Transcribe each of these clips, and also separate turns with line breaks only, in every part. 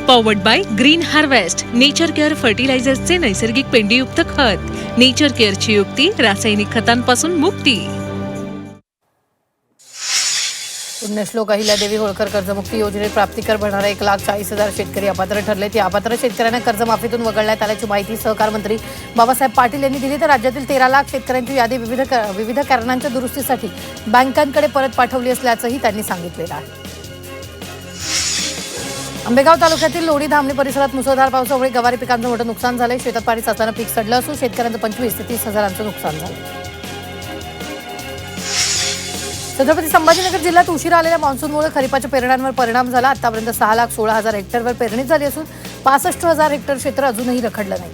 Powered by green harvest, nature care फर्टिलायझर्सचे नैसर्गिक पेंडीयुक्त खत. नेचर केअरची युक्ती, रासायनिक खतांपासून मुक्ती.
पुण्यश्लोक अहिल्यादेवी होळकर कर्जमुक्ती योजनेत प्राप्तिकर भरणारे 1,40,000 शेतकरी अपात्र ठरले. ती अपात्र शेतकऱ्यांना कर्जमाफीतून वगळण्यात आल्याची माहिती सहकार मंत्री बाबासाहेब पाटील यांनी दिली. तर राज्यातील 13 लाख शेतकऱ्यांची यादी विविध कारणांच्या दुरुस्तीसाठी बँकांकडे परत पाठवली असल्याचंही त्यांनी सांगितलेलं आहे. आंबेगाव तालुक्यातील लोणी धामणी परिसरात मुसळधार पावसामुळे गवारी पिकांचं मोठं नुकसान झालंय. शेतात पाणी साचल्यानं पीक सडलं असून शेतकऱ्यांचं 25 ते 30 हजारांचं नुकसान झालं. छत्रपती संभाजीनगर जिल्ह्यात उशिरा आलेल्या मान्सूनमुळे खरीपाच्या पेरण्यांवर परिणाम झाला. आतापर्यंत 6,16,000 हेक्टरवर पेरणी झाली असून 65,000 हेक्टर क्षेत्र अजूनही रखडलं नाही.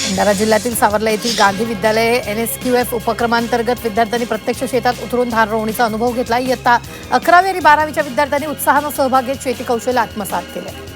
भंडारा जिल्ह्यातील सावर्ला येथील गांधी विद्यालय NSQF उपक्रमांतर्गत विद्यार्थ्यांनी प्रत्यक्ष शेतात उतरून धान रोवणीचा अनुभव घेतला. इयत्ता 11वी आणि 12वीच्या विद्यार्थ्यांनी उत्साहानं सहभाग घेत शेती कौशल्य आत्मसात केले.